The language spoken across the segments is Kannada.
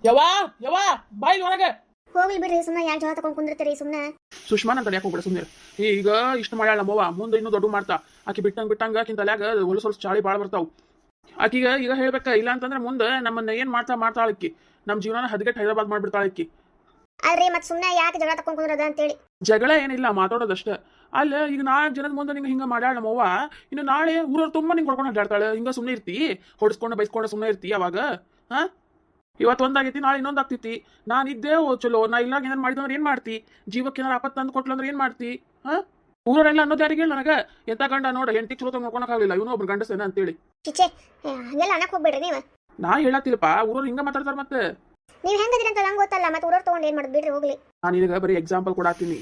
ಯವ್ವಾ ಯವ್ವಾ ಬಾಯ್ ಹೊರಗೆ. ಹೋಗ್ಲಿ ಬಿಡ್ರಿ, ಸುಮ್ಮನೆ ಯಾಕೆ ಜಗಳ ತಗೊಂಡ್ ಕುಂದಿರ್ತೀರಿ ಸುಮ್ಮನೆ. ಸುಷ್ಮಾನ್ ಅಂತ ಯಾಕೆ ಹೋಗ್ಬಿಡ ಸುಮ್ಮನೆ. ಈಗ ಇಷ್ಟು ಮಾಡ್ಯಾಳ ನಮ್ಮವ್ವ, ಮುಂದೆ ಇನ್ನೂ ದೊಡ್ಡ ಮಾಡ್ತಾ. ಆಕಿ ಬಿಟ್ಟಂಗ ಆಕಿನ ತಲ್ಯಾಗ ಹೊಲಸೊಲ್ಸ ಚಾಳಿ ಭಾಳ ಬರ್ತಾವ್. ಆಕಿಗ ಈಗ ಹೇಳ್ಬೇಕ, ಇಲ್ಲ ಅಂತಂದ್ರೆ ಮುಂದೆ ನಮ್ಮನ್ನ ಏನ್ ಮಾಡ್ತಾಳಕ್ಕಿ, ನಮ್ಮ ಜೀವನ ಹದಗೆಟ್ ಹೈದರಾಬಾದ್ ಮಾಡ್ಬಿಡ್ತಾಳಕ್ಕಿ. ಅಲ್ರಿ ಮತ್ ಸುಮ್ಮನೆ ಯಾಕೆ ಜಗಳ ತಗೊಂಡ್ ಕುಂದ್ರದ ಅಂತೇಳಿ. ಜಗಳ ಏನಿಲ್ಲ, ಮಾತಾಡೋದಷ್ಟೇ. ಅಲ್ಲ ಈಗ 4 ಜನದ ಮುಂದೆ ನಿಂಗೆ ಹಿಂಗ ಮಾಡ್ಯಾಳ ನಮ್ಮವ್ವ, ಇನ್ನು ನಾಳೆ ಊರವ್ರು ತುಂಬಾ ನಿಂಗೆ ಹೊಡ್ಕೊಂಡು ಅಡ್ಡಾಡ್ತಾಳೆ. ಹಿಂಗ ಸುಮ್ಮನೆ ಇರ್ತಿ, ಹೊಡ್ಸ್ಕೊಂಡು ಬೈಸ್ಕೊಂಡು ಸುಮ್ಮನೆ ಇರ್ತಿ ಅವಾಗ? ಹಾ, ಇವತ್ತು ಒಂದಾಗೈತಿ, ನಾಳೆ ಇನ್ನೊಂದಾಗ್ತೈತಿ. ನಾನು ಇದ್ದೇ ಚಲೋ, ನಾ ಇಲ್ಲಾಗ ಏನಾರು ಮಾಡಿದ್ರೆ ಏನ್ ಮಾಡ್ತಿ? ಜೀವಕ್ಕೆ ಏನಾರು ಆಪತ್ತು ತಂದು ಕೊಟ್ಲು ಅಂದ್ರೆ ಏನ್ ಮಾಡ್ತಿ? ಹಾ, ಊರರೆಲ್ಲ ಅನ್ನೋದು ಯಾರಿಗೆ ಹೇಳಿ ನನಗೆ? ಎಂತ ಗಂಡ ನೋಡ, ಹೆಂಡತಿ ಚಲೋ ನೋಡ್ಕೊಳಕ್ಕಾಗಲಿಲ್ಲ, ಇವನು ಒಬ್ರು ಗಂಡಸೇನ ಅಂತೇಳಿ. ಚಿಚೆ, ಹಂಗೆಲ್ಲ ಅನ್ನಕ್ ಹೋಗ್ಬೇಡ್ರಿ ನೀವು. ನಾ ಹೇಳತ್ತಿಲ್ಲಪ್ಪ, ಊರವ್ರು ಹಿಂಗ ಮಾತಾಡ್ತಾರ. ಮತ್ತೆ ನೀವ್ ಹೆಂಗದಿರಿ ಅಂತ ನಂಗೆ ಗೊತ್ತಲ್ಲ, ಮತ್ತೆ ಊರವ್ರು ತಗೊಂಡ್ ಏನ್ ಮಾಡೋದು ಬಿಡ್ರಿ ಹೋಗ್ಲಿ. ನಾನು ನಿನಗೆ ಬರೀ ಎಕ್ಸಾಂಪಲ್ ಕೊಡಾತೀನಿ.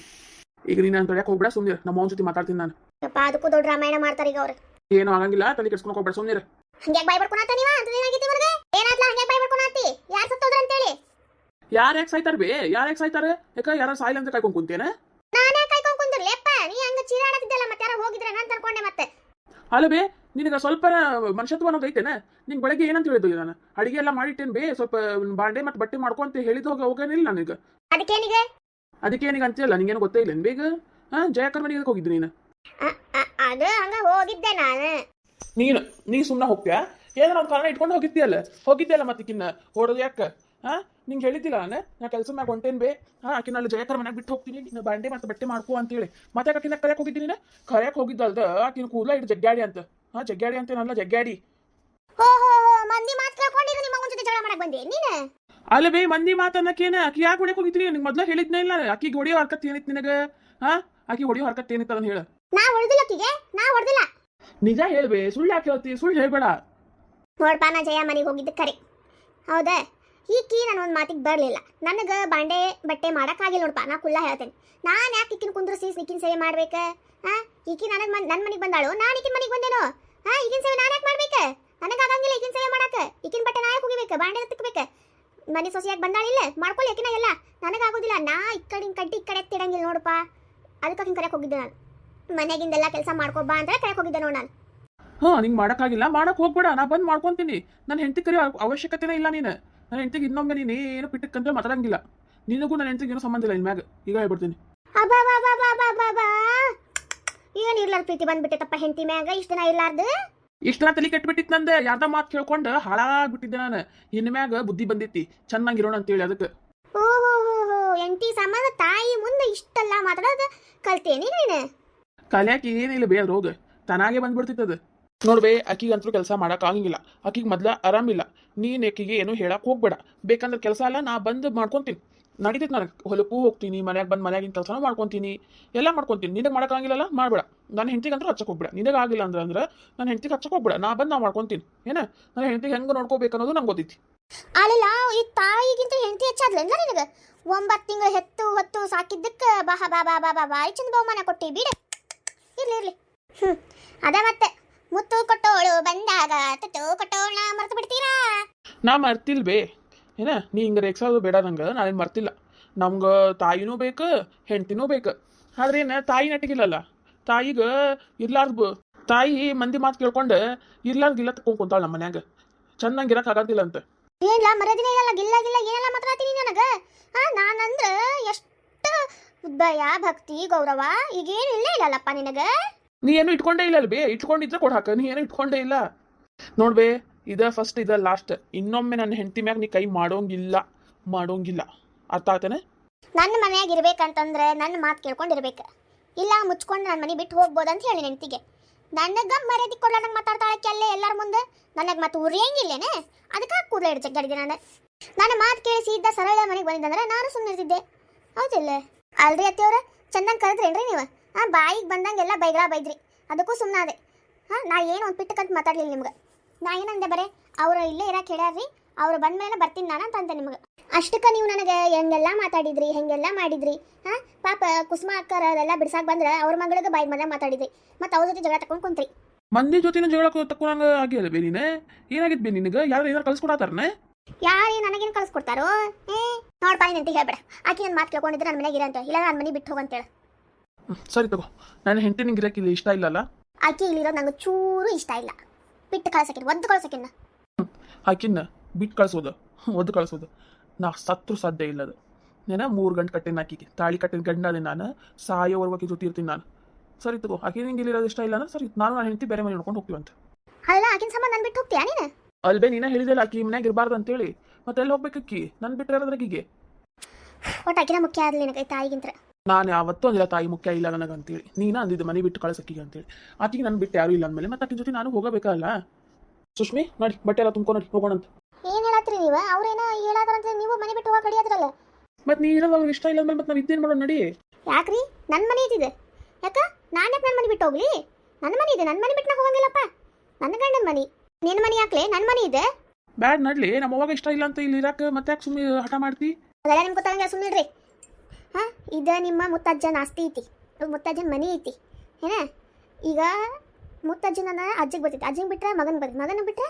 ಈಗ ನೀನು ಅಂತ ಯಾಕೆ ಹೋಗ್ಬೇಡ, ಸುಮ್ಮನೆ ನಮ್ಮ ಅವ್ನ ಜೊತೆ ಮಾತಾಡ್ತೀನಿ ನಾನು. ಅಪ್ಪ ಅದಕ್ಕೂ ದೊಡ್ಡ ರಾಮಾಯಣ ಮಾಡ್ತಾರೆ ಈಗ ಅವ್ರು. ಏನು ಆಗಂಗಿಲ್ಲ, ತಲೆ ಕೆಡ್ಸ್ಕೊಂಡು ಹೋಗ್ಬೇಡ, ಸುಮ್ಮನೆ. ಹಂಗ್ಯಾಕ್ ಬಾಯ್ ಬಡ್ಕೊಳತ್ತ ನೀವ? ಅಂತ ಏನಾಗೈತಿ ಇವ್ರಿಗೆ? ಏನಾದ್ಲ ಹಂಗ್ಯಾಕ್ ಬಾಯ್ ಬಡ್ಕೊಳತ್ತಿ? ಯಾರು ಸತ್ತೋದ್ರ ಅಂತೇಳಿ? ಯಾರು ಯಾಕೆ ಸಾಯ್ತಾರ ಬೇ? ಯಾರು ಯಾಕೆ ಸಾಯ್ತಾರೆ? ಯಾಕೆ ಯಾರು ಸಾಯಿಲ್ಲ ಅಂತ ಕಾಯ್ಕೊಂಡು ಕುಂತೇನೆ? ನಾನೇ ಕಾಯ್ಕೊಂಡ್ ಕುಂದಿರ್ಲೆಪ್ಪ, ನೀ ಹಂಗ ಚೀರಾಡತ್ತಿದ್ದಲ್ಲ, ಮತ್ತೆ ಯಾರು ಹೋಗಿದ್ರೆ ನಾನು ಅನ್ಕೊಂಡೆ ಮತ್ತೆ. ಅಲ್ಲ ಬೇ, ನಿನಗೆ ಸ್ವಲ್ಪ ಮನುಷ್ಯತ್ವ ಅನ್ನೋದು ಐತೇನೆ? ನಿಂಗೆ ಬೆಳಗ್ಗೆ ಏನಂತ ಹೇಳಿದ್ದು ನಾನು? ಅಡಿಗೆ ಎಲ್ಲ ಮಾಡಿಟ್ಟೇನು ಬೇ, ಸ್ವಲ್ಪ ಬಾಂಡೆ ಮತ್ತು ಬಟ್ಟೆ ಮಾಡ್ಕೊಂತ ಹೇಳಿದ್ದು ಹೋಗೇನಿಲ್ಲ ನನಗೆ. ಅದಕ್ಕೇನಿಗೆ ಅಂತಿಲ್ಲ, ನಿಂಗೇನು ಗೊತ್ತೇ ಇಲ್ಲ ಬೇಗ? ಹಾ, ಜಯಕರ್ ಮನೆಗೆ ಹೋಗಿದ್ದು ನೀನು? ಅದು ಹಂಗ ಹೋಗಿದ್ದೆ ನಾನು. ನೀ ಸುಮ್ಮನೆ ಹೋಗ್ತೀಯಾ? ಏನಾರ ಒಂದು ಕಾರಣ ಇಟ್ಕೊಂಡು ಹೋಗಿದ್ದೆಲ್ಲ ಮತ್ತೆ ಕಿನ್ನ ಹೊಡೋದು ಯಾಕೆ? ಹಾ, ನಿಂಗೆ ಹೇಳಿದ್ದಿಲ್ಲ ನಾ ಕೆಲಸ ಮ್ಯಾಗ ಹೊಂಟೇನು ಬೇ. ಹಾ, ಆಕಿನ ಅಲ್ಲಿ ಜಯಕರ್ ಮನೆಗೆ ಬಿಟ್ಟು ಹೋಗ್ತೀನಿ, ನಿನ್ನ ಬಾಂಡೆ ಮತ್ತು ಬಟ್ಟೆ ಮಾಡ್ಕೋ ಅಂತೇಳಿ. ಮತ್ತೆ ಆಕಿನ ಕರೆಯಕ್ಕೆ ಹೋಗಿದ್ದೀನಿ ನೀನು? ಕರೆಯಕ್ಕೆ ಹೋಗಿದ್ದಲ್ದ ಆಕಿನ ಕೂದಲ ಇಟ್ಟು ಜಗ್ಗಾಡಿ ಅಂತ. ಹಾ, ಜಗ್ಗಾಡಿ ಅಂತೇನಲ್ಲ, ಜಗ್ಗಾಡಿ. ಮಂದಿ ಮಾತು ಕೇಳ್ಕೊಂಡಿರು ನಿಮ್ಮ ಜೊತೆ ಜಗಳ ಮಾಡಕ್ ಬಂದೆ ನೀನು? ಅಲ್ಲ ಬೇ, ಮಂದಿ ಮಾತನ್ನಕೇನ? ಆಕಿ ಯಾಕೆ ಹೊಡಿಯಕ್ಕೆ ಹೋಗಿದ್ದೀನಿ? ನಿಂಗೆ ಮೊದಲು ಹೇಳಿದ್ನೇ ಇಲ್ಲ. ಆಕಿಗೆ ಹೊಡಿಯೋ ಹರ್ಕತ್ ಏನಿತ್ತು ನಿನಗೆ? ಹಾ, ಆಕಿ ಹೊಡಿಯೋ ಹರ್ಕತ್ ಏನಿತ್ತು ಅದನ್ನ ಹೇಳ. ನಾ ಹೊಡೆದಿಲ್ಲ. ನಿಜ ಹೇಳ್ಬೇ, ಸುಳ್ಳು ಯಾಕೆ ಹೇಳ್ತಿ? ಸುಳ್ಳು ಹೇಳ್ಬೇಡ. ನೋಡ್ಪಾ, ನಾ ಜಯ ಮನೆಗೆ ಹೋಗಿದ್ದ ಕರೆ ಹೌದಾ? ಈಕಿ ನಾನು ಒಂದು ಮಾತಿಗೆ ಬರಲಿಲ್ಲ. ನನಗೆ ಬಾಂಡೆ ಬಟ್ಟೆ ಮಾಡೋಕ್ಕಾಗಿಲ್ಲ ನೋಡ್ಪಾ, ನಾ ಕುಲ್ಲ ಹೇಳ್ತೇನೆ. ನಾನು ಯಾಕೆ ಈಕಿನ ಕುಂದ್ರಿಸಿ ಈಕಿನ ಸೇವೆ ಮಾಡ್ಬೇಕು? ಹಾಂ, ಈಕಿ ನನ್ನ ಮನೆಗೆ ಬಂದಾಳು, ನಾನು ಈಕಿನ ಮನೆಗೆ ಬಂದೇನೋ? ಹಾಂ, ಈಗಿನ ಸೇವೆ ನಾನು ಯಾಕೆ ಮಾಡ್ಬೇಕು? ನನಗಾಗಂಗಿಲ್ಲ ಈಗಿನ ಸೇವೆ ಮಾಡಕ್ಕೆ. ಈಕಿನ ಬಟ್ಟೆ ನಾ ಯಾಕೆ ಹೋಗಿಬೇಕು? ಬಾಂಡೆ ತಿಕ್ಕಬೇಕು. ಮನೆ ಸೊಸೆಯಾಗಿ ಬಂದಾಳಿಲ್ಲ, ಮಾಡ್ಕೊಳ್ಳಿ ಈಕಿನ ಎಲ್ಲ. ನನಗಾಗೋದಿಲ್ಲ. ನಾ ಈ ಕಡೆ ಎತ್ತಿಡಂಗಿಲ್ಲ ನೋಡಪ್ಪ. ಅದಕ್ಕೆ ಆಕಿನ ಕರೆಯಕ್ಕೆ ಹೋಗಿದ್ದೆ ನಾನು. ಮನೆಗಿಂದೆಲ್ಲ ಕೆಲಸ ಮಾಡ್ಕೊಬಾ ಅಂತ ಕರೆಯಕ್ಕೆ ಹೋಗಿದ್ದೆ ನೋಡು ನಾನು. ಹಾಂ, ನಿಂಗೆ ಮಾಡೋಕ್ಕಾಗಿಲ್ಲ, ಮಾಡಕ್ಕೆ ಹೋಗ್ಬೇಡ. ನಾ ಬಂದು ಮಾಡ್ಕೊತೀನಿ. ನನ್ನ ಹೆಂಡತಿ ಕರೆಯೋ ಅವಶ್ಯಕತೆನೇ ಇಲ್ಲ ನೀನು. ನನ್ನ ಹೆಂಡತಿಗೆ ಇನ್ನೊಮ್ಮೆ ನೀನು ಏನು ಪಿಟ್ಟಕ್ಕಂತ ಮಾತಾಡಂಗಿಲ್ಲ. ನಿನಗೂ ನನ್ನ ಹೆಂಡತಿಗೆ ಏನೂ ಸಂಬಂಧ ಇಲ್ಲ ಇನ್ ಮ್ಯಾಗ. ಈಗ ಹೇಳ್ಬಿಡ್ತೀನಿ. ಏನು ಇರ್ಲಾರ್ದು ಪ್ರೀತಿ ಬಂದ್ಬಿಟ್ಟೆತಪ್ಪ ಹೆಂಡತಿ ಮ್ಯಾಗ ಇಷ್ಟು ದಿನ ಇರ್ಲಾರ್ದು. ಇಷ್ಟು ದಿನ ತಲೆ ಕೆಟ್ಬಿಟ್ಟಿತ್ತು ನಂದೆ. ಯಾರ್ದ ಮಾತು ಕೇಳ್ಕೊಂಡು ಹಾಳಾಗ್ಬಿಟ್ಟಿದ್ದೆ ನಾನು. ಇನ್ ಮ್ಯಾಗ ಬುದ್ಧಿ ಬಂದಿತ್ತು, ಚೆನ್ನಾಗಿರೋಣ ಅಂತೇಳಿ. ಅದಕ್ಕೆ ಓಹೋ ಹೆಂಡತಿ ಸಂಬಂಧ ತಾಯಿ ಮುಂದೆ ಇಷ್ಟೆಲ್ಲ ಮಾತಾಡೋದು ಕಲ್ತೇನಿ ನೀನು? ಕಲಿಯಾಕಿ ಏನಿಲ್ಲ ಬೇ, ರೋಗ ತನಾಗೆ ಬಂದ್ಬಿಡ್ತಿತ್ತದ. ನೋಡ್ಬೇ, ಆಕಿಗಂತೂ ಕೆಲಸ ಮಾಡೋಕ್ಕಾಗಂಗಿಲ್ಲ. ಆಕಿಗೆ ಮೊದ್ಲ ಆರಾಮಿಲ್ಲ. ನೀನು ಆಕಿಗೆ ಏನು ಹೇಳಕ್ಕೆ ಹೋಗ್ಬೇಡ. ಬೇಕಂದ್ರೆ ಕೆಲಸ ಎಲ್ಲ ನಾ ಬಂದು ಮಾಡ್ಕೊತೀನಿ. ನಡೀತೈತೆ ನನಗೆ. ಹೊಲಕ್ಕೂ ಹೋಗ್ತೀನಿ, ಮನ್ಯಾಗ ಬಂದು ಮನ್ಯಾಗಿನ ಕೆಲಸನೂ ಮಾಡ್ಕೊತೀನಿ, ಎಲ್ಲ ಮಾಡ್ಕೊತೀನಿ. ನಿನಗೆ ಮಾಡೋಕ್ಕಾಗಿಲ್ಲಲ್ಲ, ಮಾಡಬೇಡ. ನನ್ನ ಹೆಂಡತಿಗಂತೂ ಹಚ್ಚಕ್ಕೆ ಹೋಗ್ಬೇಡ. ನಿನಗೆ ಆಗಿಲ್ಲ ಅಂದ್ರೆ ನನ್ನ ಹೆಂಡತಿಗೆ ಹಚ್ಚಕ್ಕೆ ಹೋಗ್ಬೇಡ. ನಾ ಬಂದು ನಾ ಮಾಡ್ಕೊತೀನಿ. ಏನ ನನ್ನ ಹೆಂಡತಿಗೆ ಹೆಂಗೆ ನೋಡ್ಕೋಬೇಕು ಅನ್ನೋದು ನಂಗೆ ಗೊತ್ತೈತಿ. ಅಲ್ಲ, ಈ ತಾಯಿಗಿಂತ ಹೆಂಡತಿ ಹೆಚ್ಚಾದ್ಲಂದ ನಿನಗೆ? 9 ತಿಂಗಳು ಹೊತ್ತು ಸಾಕಿದ್ದಕ್ಕೆ ಬಾಯಿ ಚಂದ ಬಹುಮಾನ ಕೊಟ್ಟಿ ಬಿಡ. ಇರ್ಲಿ ಅದ ಮತ್ತೆ ಮುತ್ತು ಕೊಟ್ಟೋಳು ಬಂದಾಗ ತುತ್ತು ಕೊಟ್ಟೋಳ ಮರ್ತು ಬಿಡ್ತೀರಾ? ನಾ ಮರ್ತಿಲ್ ಬೇ. ಏನ ನೀ ಹಿಂಗೆ ರೇಕ್ಸೋದು ಬೇಡ ನಂಗೆ. ನಾನೇನು ಮರ್ತಿಲ್ಲ. ನಮ್ಗೆ ತಾಯಿನೂ ಬೇಕು, ಹೆಂಡ್ತಿನೂ ಬೇಕು. ಆದ್ರೆ ಏನು ತಾಯಿ ನೆಟ್ಟಿಗಿಲ್ಲಲ್ಲ. ತಾಯಿಗೆ ಇರ್ಲಾರ್ದು ತಾಯಿ ಮಂದಿ ಮಾತು ಕೇಳ್ಕೊಂಡು ಇರ್ಲಾರ್ದಿಲ್ಲ ತಗೊಂಡು ಕುಂತಾಳ ನಮ್ಮ ಮನ್ಯಾಗ. ಚೆನ್ನಾಗಿ ಇರಕ್ಕಾಗಂತಿಲ್ಲ ಅಂತ. ಏನಿಲ್ಲ, ಮರದಿನೇ ಇಲ್ಲ, ಗಿಲ್ಲ ಏನೆಲ್ಲ ಮಾತಾಡ್ತೀನಿ ನನಗೆ. ನಾನಂದ್ರೆ ಎಷ್ಟು ಭಯ, ಭಕ್ತಿ, ಗೌರವ ಈಗೇನು ಇಲ್ಲಲ್ಲಪ್ಪ ನಿನಗೆ. ನೀ ಏನು ಇಟ್ಕೊಂಡೇ ಇಲ್ಲ ಬೇ. ಇಟ್ಕೊಂಡಿದ್ರೆ ಕೊಡು ಹಾಕ. ನೀ ಏನು ಇಟ್ಕೊಂಡೇ ಇಲ್ಲ ನೋಡ್ಬೇ. ಇದ ಫಸ್ಟ್, ಇದ ಲಾಸ್ಟ್. ಇನ್ನೊಮ್ಮೆ ನನ್ನ ಹೆಂಡತಿ ಮ್ಯಾಗ ನೀ ಕೈ ಮಾಡೋಂಗಿಲ್ಲ. ಅರ್ಥ ಆತೇನೆ? ನನ್ನ ಮನ್ಯಾಗ ಇರ್ಬೇಕಂತಂದ್ರೆ ನನ್ನ ಮಾತು ಕೇಳ್ಕೊಂಡಿರ್ಬೇಕು. ಇಲ್ಲ ಮುಚ್ಕೊಂಡು ನನ್ನ ಮನೆ ಬಿಟ್ಟು ಹೋಗ್ಬೋದು ಅಂತ ಹೇಳಿ ಹೆಂಡತಿಗೆ. ನನಗೆ ಮರ್ಯಾದೆ ಕೊಡ್ಲಾರ್ದಂಗೆ ಮಾತಾಡ್ತಾಳಕ್ಕೆ ಅಲ್ಲೇ ಎಲ್ಲರ ಮುಂದೆ. ನನಗೆ ಮತ್ತೆ ಉರಿಯಂಗಿಲ್ಲೇನೆ? ಅದಕ್ಕೆ ಕೂದಲ ಹಿಡಿದು ಜಗ್ಗಾಡಿದೆ ನಾನು. ನನ್ನ ಮಾತು ಕೇಳಿಸಿ ಇದ್ದ ಸರಳ ಮನೆಗೆ ಬಂದಿದ್ದಂದ್ರೆ ನಾನು ಸುಮ್ಮನೆ ಇರ್ತಿದ್ದೆ. ಹೌದಿಲ್ಲ? ಅಲ್ರಿ ಅತ್ತಿಯವ್ರ, ಚಂದಂಗೆ ಕರೆದ್ರೇನ್ರಿ ನೀವು? ಬಾಯಿಗೆ ಬಂದಂಗೆಲ್ಲ ಬೈದ್ರಿ. ಅದಕ್ಕೂ ಸುಮ್ಮನಾದೆ. ನಾ ಏನು ಒಂದು ಪಿಟ್ಟಕ್ಕಂತ ಮಾತಾಡ್ಲಿಲ್ಲ ನಿಮ್ಗೆ. ನಾ ಏನಂದೆ ಬರೇ ಅವ್ರು ಇಲ್ಲೇ ಇರಕ್ಕೆ ಹೇಳ್ಯಾರ್ರಿ, ಅವ್ರು ಬಂದ ಮೇಲೆ ಬರ್ತೀನಿ ನಾನು ಅಂತ ನಿಮ್ಗೆ. ಅಷ್ಟಕ್ಕೆ ನೀವು ನನಗೆ ಹೆಂಗೆಲ್ಲ ಮಾತಾಡಿದ್ರಿ, ಹೆಂಗೆಲ್ಲ ಮಾಡಿದ್ರಿ. ಪಾಪ ಕುಸುಮ ಅಕ್ಕರ ಅದೆಲ್ಲ ಬಿಡ್ಸಾಕ್ ಬಂದ್ರೆ ಅವ್ರ ಮಗಳಿಗೆ ಬಾಯಿ ಮನೆ ಮಾತಾಡಿದ್ರಿ. ಮತ್ತು ಅವ್ರ ಜೊತೆ ಜಗಳ ತಗೊಂಡು ಕುಂತ್ರಿ. ಮಂದಿ ಜೊತೆನ ಜಗಳ ತಕೊಂಡಂಗ ಆಗಿಲ್ಲ ಬೇ ನೀನು. ಏನಾಗಿದ್ ಬೇ ನಿನಗೆ? ಯಾರು ಏನಾರು ಕಳ್ಸ್ಕೊಡತ್ತಾರನೆ? ಯಾರು ನನಗೇನು ಕಳ್ಸ್ಕೊಡ್ತಾರೋ? ನೋಡ್ಪಾ ನಿಂತ ಹೇಳ್ಬೇಡ. ಆಕಿ ನನ್ನ ಮಾತು ಕೇಳ್ಕೊಂಡಿದ್ರೆ ನನ್ನ ಮನೆಗೆ ಇರಂತ, ಇಲ್ಲ ನನ್ನ ಮನೆ ಬಿಟ್ಟು ಹೋಗಂತೇಳ. ಸರಿ ತಗೋ. ನನ್ನ ಹೆಂಡತಿ ನಿಂಗೆ ಇರಕ್ಕಿಲ್ಲ, ಇಷ್ಟ ಇಲ್ಲಲ್ಲ? ಆಕಿ ಇಲ್ಲಿರೋದು ನಂಗೆ ಚೂರು ಇಷ್ಟ ಇಲ್ಲ. ಬಿಟ್ಟು ಕಳ್ಸಕಿನ, ಒದ್ದು ಕಳ್ಸಕಿನ. ಆಕಿನ್ನ ಬಿಟ್ಟು ಕಳ್ಸೋದು, ಒದ್ದು ಕಳ್ಸೋದು ನಾ ಸತ್ರು ಸಾಧ್ಯ ಇಲ್ಲದು. ನೀನು 3 ಗಂಟೆ ಕಟ್ಟಿನ ಆಕಿಗೆ ತಾಳಿ ಕಟ್ಟಿನ ಗಂಡ ಅದೇ ನಾನು, ಸಾಯೋವರೆಗೂ ಆಕಿ ಜೊತೆ ಇರ್ತೀನಿ ನಾನು. ಸರಿ ತಗೋ, ಆಕೆ ನಿಂಗೆ ಇಲ್ಲಿರೋದು ಇಷ್ಟ ಇಲ್ಲ ಅಂದ್ರೆ ಸರಿ, ನಾನು ಹೆಂಡತಿ ಬೇರೆ ಮನೆ ನೋಡ್ಕೊಂಡು ಹೋಗ್ತೀವಂತೆ. ಅಲ್ಲ ಆಕಿನ ಸಂಬಂಧ ನನ್ ಬಿಟ್ಟು ಹೋಗ್ತೀಯಾ ನೀನು? ಅಲ್ಬೇ ನೀನೇ ಹೇಳಿದೆಲ್ಲ ಆಕಿ ಮನ್ಯಾಗ ಇರಬಾರ್ದು ಅಂತೇಳಿ, ಮತ್ತೆ ಎಲ್ಲಿ ಹೋಗ್ಬೇಕಕ್ಕಿ? ನನ್ನ ಬಿಟ್ಟರೆ ಇರೋದ್ರಾಗಿಗೆ ಒಟ್ಟು ಆಕಿನ ಮುಖ್ಯ ಆದ್ಲಿ ನಿನಗೆ ತಾಯಿಗಿಂತ. ನಾನು ಯಾವತ್ತೂ ಅಂದಿಲ್ಲ ತಾಯಿ ಮುಖ್ಯ ಇಲ್ಲ ನನಗೆ ಅಂತೇಳಿ. ನೀನು ಅಂದಿದ್ದು ಮನೆ ಬಿಟ್ಟು ಕಳ್ಸಕ್ಕಿಗೆ ಅಂತೇಳಿ. ಆಕಿಗೆ ನನ್ನ ಬಿಟ್ಟು ಯಾರೂ ಇಲ್ಲ ಅಂದಮೇಲೆ ಮತ್ತೆ ಆಕಿನ ಜೊತೆ ನಾನು ಹೋಗಬೇಕಲ್ಲ. ಸುಷ್ಮಿ ನೋಡಿ, ಬಟ್ಟೆ ಎಲ್ಲ ತುಂಬ್ಕೊಂಡು ನೋಡಿ ಹೋಗೋಣಂತ. ಏನ್ ಹೇಳತ್ರಿ ನೀವು? ಅವ್ರೇನೋ ಹೇಳಾದ್ರಂತ ನೀವು ಮನೆ ಬಿಟ್ಟು ಹೋಗಕ್ಕೆ ರೆಡಿಯಾದ್ರಲ್ಲ. ಮತ್ತೆ ನೀ ಇರೋದು ಅವ್ರಿಗೆ ಇಷ್ಟ ಇಲ್ಲ ಅಂದ್ಮೇಲೆ ಮತ್ತೆ ನಾವು ಇದ್ದೇನು ಮಾಡೋಣ ನಡಿ. ಯಾಕ್ರಿ? ನನ್ನ ಮನೆ ಇದ್ದಿದೆ ಯಾಕ? ನಾನು ಯಾಕೆ ನನ್ನ ಮನೆ ಬಿಟ್ಟು ಹೋಗ್ಲಿ? ನನ್ನ ಮನೆ ಇದೆ, ನನ್ನ ಮನೆ ಬಿಟ್ಟು ನಾ ಹೋಗಂಗಿಲ್ಲಪ್ಪ. ನನ್ನ ಗಂಡನ ಮನೆ, ನಿನ್ನ ಮನೆ ಯಾಕ್ಲೆ? ನನ್ನ ಮನೆ ಇದೆ. ಬ್ಯಾಡ್ ನಡ್ಲಿ, ನಮ್ಮ ಅವಾಗ ಇಷ್ಟ ಇಲ್ಲ ಅಂತ ಇಲ್ಲಿ ಇರಾಕ ಮತ್ತೆ ಯಾಕೆ ಸುಮ್ಮನೆ ಹಠ ಮಾಡ್ತಿ? ಅದೆಲ್ಲ ನಿಮ್ಗೆ ಗೊತ್ತಾಗಂಗ ಸುಮ್ಮನಿಡ್ರಿ. ಹಾಂ, ಇದು ನಿಮ್ಮ ಮುತ್ತಜ್ಜನ ಆಸ್ತಿ ಐತಿ, ಮುತ್ತಜ್ಜನ ಮನೆ ಐತಿ ಏನ. ಈಗ ಮುತ್ತಜ್ಜನ ಅಜ್ಜಿಗೆ ಬರ್ತೈತಿ, ಅಜ್ಜಿಗೆ ಬಿಟ್ರೆ ಮಗನಿಗೆ ಬರ್ತೈತಿ, ಮಗನ ಬಿಟ್ರೆ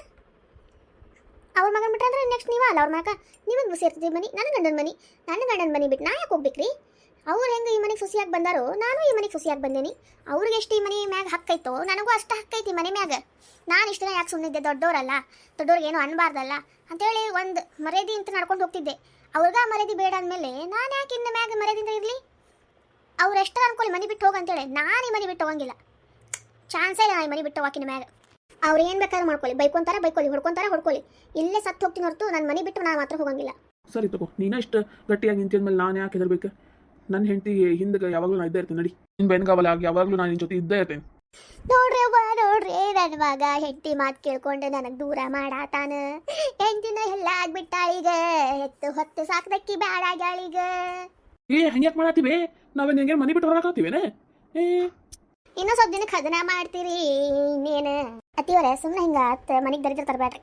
ಅವ್ರ ಮಗನ ಬಿಟ್ರೆ ಅಂದ್ರೆ ನೆಕ್ಸ್ಟ್ ನೀವ ಅಲ್ಲ ಅವ್ರ ಮಗ. ನಿಮಗೆ ಸೇರ್ತಿದ್ದೀವಿ ಮನೆ, ನನ್ನ ಗಂಡನ ಮನೆ ಬಿಟ್ಟು ನಾ ಯಾಕೆ ಹೋಗ್ಬೇಕ್ರಿ? ಅವ್ರು ಹೆಂಗೆ ಈ ಮನೆಗೆ ಸೊಸಿಯಾಗಿ ಬಂದಾರೋ ನಾನು ಈ ಮನೆಗೆ ಸೊಸಿಯಾಗಿ ಬಂದೇನಿ. ಅವ್ರಿಗೆ ಎಷ್ಟು ಈ ಮನೆ ಮ್ಯಾಗ ಹಕ್ಕೈತೋ ನನಗೂ ಅಷ್ಟು ಹಕ್ಕೈತಿ ಮನೆ ಮ್ಯಾಗ. ನಾನು ಇಷ್ಟ ಯಾಕೆ ಸುಮ್ಮನಿದ್ದೆ? ದೊಡ್ಡೋರಲ್ಲ, ದೊಡ್ಡೋರಿಗೆ ಏನೂ ಅನ್ಬಾರ್ದಲ್ಲ ಅಂತೇಳಿ ಒಂದು ಮರ್ಯಾದೆ ಅಂತ ನಡ್ಕೊಂಡು ಹೋಗ್ತಿದ್ದೆ. ಅವ್ರಿಗೆ ಮರ್ಯಾದೆ ಬೇಡ ಅಂದಮೇಲೆ ನಾನು ಯಾಕೆ ಇನ್ನು ಮ್ಯಾಗ ಮರ್ಯಾದಿಂದ ಇರಲಿ? ಅವ್ರು ಎಷ್ಟು ಅನ್ಕೊಳ್ಳಿ ಮನೆ ಬಿಟ್ಟು ಹೋಗಂತೇಳಿ, ನಾನು ಈ ಮನೆ ಬಿಟ್ಟು ಹೋಗಂಗಿಲ್ಲ. ಚಾನ್ಸೇ ಇಲ್ಲ ಈ ಮನೆ ಬಿಟ್ಟು ಹೋಗಿನ ಮ್ಯಾಗ. ಅವ್ರು ಏನು ಬೇಕಾದ್ರೂ ಮಾಡ್ಕೊಳ್ಳಿ, ಬೈಕೊಂತಾರೆ ಬೈಕೊಳ್ಳಿ, ಹೊಡ್ಕೊಳ್ಳಿ. ಇಲ್ಲೇ ಸತ್ತು ಹೋಗ್ತೀನಿ ಹೊರತು ನನ್ನ ಮನೆ ಬಿಟ್ಟು ನಾನು ಮಾತ್ರ ಹೋಗಂಗಿಲ್ಲ. ಸರಿ ತಗೋ, ನೀನು ಇಷ್ಟು ಗಟ್ಟಿಯಾಗಿ ನಿಂತಿದ್ಮೇಲೆ ನಾನು ಯಾಕೆ ಹೆದರ್ಬೇಕು? ನನ್ನ ಹೆಂಡತಿ ಹಿಂದೆ ಯಾವಾಗಲೂ ನಾನು ಇದ್ದೇ ಇರ್ತೀನಿ ನಡಿ. ನಿನ್ನ ಬೆನ್ಗಾವಲ್ಲ ಆಗಿ ಯಾವಾಗಲೂ ನಾನು ನಿನ್ನ ಜೊತೆ ಇದ್ದೇ ಇರ್ತೇನೆ. ನೋಡ್ರಿ ನನ್ನ ಮಗ ಹೆಂಡತಿ ಮಾತು ಕೇಳ್ಕೊಂಡು ನನಗೆ ದೂರ ಮಾಡಾತಾನ. ಹೆಂಡತಿನ ಎಲ್ಲ ಆಗ್ಬಿಟ್ಟಾಳೀಗ, ಹೊತ್ತು ಸಾಕ್ದಕ್ಕಿ ಬ್ಯಾಡ ಆಗ್ಯಾಳೀಗ. ಹಂಗ್ಯಾಕೆ ಮಾಡತ್ತೀವಿ? ನಾವೇನು ಹೆಂಗೆ ಮನೆ ಬಿಟ್ಟು ಹೊರಗಾಕತ್ತೀವೇನೆ? ಇನ್ನೂ ಸ್ವಲ್ಪ ದಿನಕ್ಕೆ ಅದನ್ನ ಮಾಡ್ತೀರಿ ಇನ್ನೇನು? ಅತ್ತಿಯವರೇ ಸುಮ್ಮನೆ ಹಿಂಗೆ ಮನೆಗೆ ದರಿದ್ರ ತರಬೇಡ್ರಿ.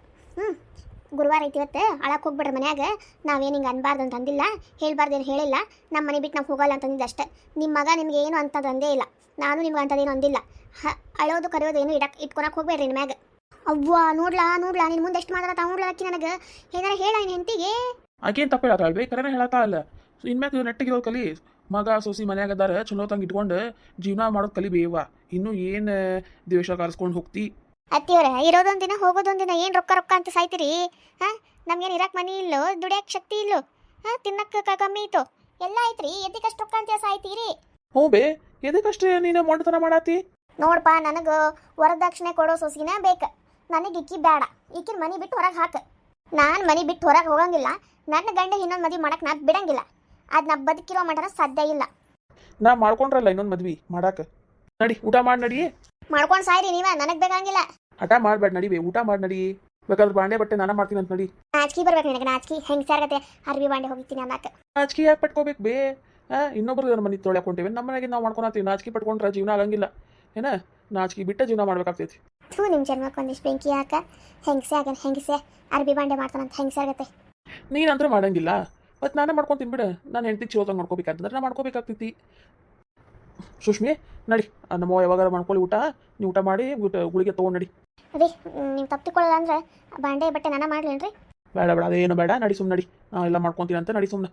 ಗುರುವಾರ ಐತಿ ಇವತ್ತು, ಅಳಕ್ಕೆ ಹೋಗ್ಬಿಡ್ರಿ ಮನ್ಯಾಗ. ನಾವೇನು ಹಿಂಗೆ ಅನ್ಬಾರ್ದು ಅಂತ ಅಂದಿಲ್ಲ, ಹೇಳ್ಬಾರ್ದೇನು ಹೇಳಿಲ್ಲ. ನಮ್ಮ ಮನೆ ಬಿಟ್ಟು ನಾವು ಹೋಗಲ್ಲ ಅಂತಂದಿದ್ದು ಅಷ್ಟೇ. ನಿಮ್ಮ ಮಗ ನಿಮ್ಗೆ ಏನು ಅಂತಂದು ಅಂದೇ ಇಲ್ಲ, ನಾನು ನಿಮ್ಗೆ ಅಂತದೇನು ಅಂದಿಲ್ಲ. ಅಳೋದು ಕರೆಯೋದು ಏನು ಇಟ್ಕೊಳಕ್ಕೆ ಹೋಗ್ಬೇಡ್ರಿ ನಿಮ್ಮ ಮ್ಯಾಗ. ಅವ್ವ ನೋಡ್ಲಾ ನಿನ್ನ ಮುಂದೆ ಎಷ್ಟು ಮಾತಾಡತ್ತ ನೋಡ್ಲಾಕಿ ನನಗೆ ಏನಾರ ಹೇಳ ನಿನ್ನ ಹೆಂಡತಿಗೆ. ಆಕೇನು ತಪ್ಪು ಹೇಳತ್ತಾಳ್ಬೇ, ಕರೆನ ಹೇಳತ್ತಾ ಅಲ್ಲ. ಇನ್ಮ್ಯಾಗ ನೆಟ್ಟಿಗಿರೋದು ಕಲಿ. ಮಗ ಸೊಸಿ ಮನ್ಯಾಗದಾರ ಚಲೋ ತಂಗೆ ಇಟ್ಕೊಂಡು ಜೀವನ ಮಾಡೋದು ಕಲಿಬೇವ. ಇನ್ನೂ ಏನು ದ್ವೇಷ ಕಾರಿಸ್ಕೊಂಡು ಹೋಗ್ತಿ? ಅತ್ತಿಯವರೇ ಇರೋದೊಂದು ದಿನ ಹೋಗೋದೊಂದು ದಿನ ಏನು ರೊಕ್ಕ ಅಂತ ಸಾಯ್ತೀರಿ? ಹಾಂ, ನಮ್ಗೇನು ಇರಕ್ಕೆ ಮನೆ ಇಲ್ಲೋ, ದುಡಿಯೋಕ್ಕೆ ಶಕ್ತಿ ಇಲ್ಲೋ, ಹಾಂ, ತಿನ್ನಕ್ಕೆ ಕಮ್ಮಿ ಇತ್ತು, ಎಲ್ಲ ಐತ್ರಿ. ಎದಕ್ಕಷ್ಟು ರೊಕ್ಕ ಅಂತ ಸಾಯ್ತೀರಿ? ಹ್ಞೂ ಬೇ, ಎದಕ್ಕಷ್ಟೇ ನೀನು ಮೊಂಡತನ ಮಾಡಾತಿ? ನೋಡಪ್ಪ, ನನಗೆ ವರದಕ್ಷಿಣೆ ಕೊಡೋ ಸೊಸಿನ ಬೇಕು, ನನಗೆ ಇಕ್ಕಿ ಬೇಡ. ಈಕಿನ ಮನೆ ಬಿಟ್ಟು ಹೊರಗೆ ಹಾಕು. ನಾನು ಮನೆ ಬಿಟ್ಟು ಹೊರಗೆ ಹೋಗಂಗಿಲ್ಲ. ನನ್ನ ಗಂಡ ಇನ್ನೊಂದು ಮದುವೆ ಮಾಡಕ್ಕೆ ನಾ ಬಿಡಂಗಿಲ್ಲ. ಅದು ನಾ ಬದುಕಿರೋ ಮಟನ ಸಾಧ್ಯ ಇಲ್ಲ. ನಾ ಮಾಡ್ಕೊಂಡ್ರಲ್ಲ ಇನ್ನೊಂದು ಮದ್ವಿ ಮಾಡಾಕ. ನಡಿ ಊಟ ಮಾಡಿ ನಡಿ. ಮಾಡ್ಕೊಂಡು ಸಾಯ್ರಿ ನೀವ, ನನಗೆ ಬೇಕಾಗಿಲ್ಲ. ಹಠ ಮಾಡಬೇಡ ನಡಿ ಬೇ, ಊಟ ಮಾಡಿ ನಡಿ. ಬೇಕಾದ್ರೆ ಬಾಂಡೆ ಬಟ್ಟೆ ನಾನು ಮಾಡ್ತೀನಿ ಅಂತ ನಡಿ. ನಾಚಿಕೆ ಬರ್ಬೇಕು ನಿನಗೆ, ನಾಚಿಕೆ. ಹೆಂಗೆ ಸಾರ್ಗತ್ತೆ ಅರ್ಬಿ ಬಾಂಡೆ ಹೋಗಿರ್ತೀನಿ ಅನ್ನಕ್ಕೆ. ನಾಚಿಕೆ ಯಾಕೆ ಪಟ್ಕೋಬೇಕು ಬೇ? ಇನ್ನೊಬ್ರು ಮನೆ ತೊಳ್ಯಾಕೊಂತೇವೆ, ನಮ್ಮ ಮನೆಗೆ ನಾವು ಮಾಡ್ಕೊತೀವಿ. ನಾಚಿಕೆ ಪಟ್ಕೊಂಡ್ರೆ ಜೀವನ ಆಗಂಗಿಲ್ಲ ಏನ? ನಾಚಿಕೆ ಬಿಟ್ಟ ಜೀವನ ಮಾಡ್ಬೇಕಾಗ್ತೈತಿ. ನಿಮ್ಮ ಜನ್ಮಕ್ಕೆ ಒಂದಿಷ್ಟು ಬೆಂಕಿ ಹಾಕ. ಹೆಂಗಸೆ ಅರ್ಬಿ ಬಾಂಡೆ ಮಾಡ್ತಾನಂತ ಹೆಂಗೆ ಸಾರ್ಗತ್ತೆ? ನೀನಂದ್ರೂ ಮಾಡಂಗಿಲ್ಲ, ಮತ್ತು ನಾನೇ ಮಾಡ್ಕೊತೀನಿ ಬಿಡು. ನಾನು ಹೆಂಡತಿ ಚಲೋತಂಗೆ ಮಾಡ್ಕೋಬೇಕಂತಂದ್ರೆ ನಾ ಮಾಡ್ಕೋಬೇಕಾಗ್ತೈತಿ. ಸುಷ್ಮಿ ನಡಿ, ನಮ್ಮ ಯಾವಾಗಾರ ಮಾಡ್ಕೊಳ್ಳಿ ಊಟ. ನೀವು ಊಟ ಮಾಡಿ ಗುಳಿಗೆ ತೊಗೊಂಡು ನಡಿ. ರೀ, ನೀವು ತಪ್ಪಿಕೊಳ್ಳಲ್ಲ ಅಂದ್ರೆ ಬಾಂಡೆ ಬಟ್ಟೆ ನಾನು ಮಾಡ್ಲೇನ್ರಿ? ಬೇಡ ಅದೇನು ಬೇಡ, ನಡಿ ಸುಮ್ಮನೆ ನಡಿ. ನಾ ಎಲ್ಲ ಮಾಡ್ಕೊತೀನಿ ಅಂತ ನಡಿ ಸುಮ್ಮನೆ.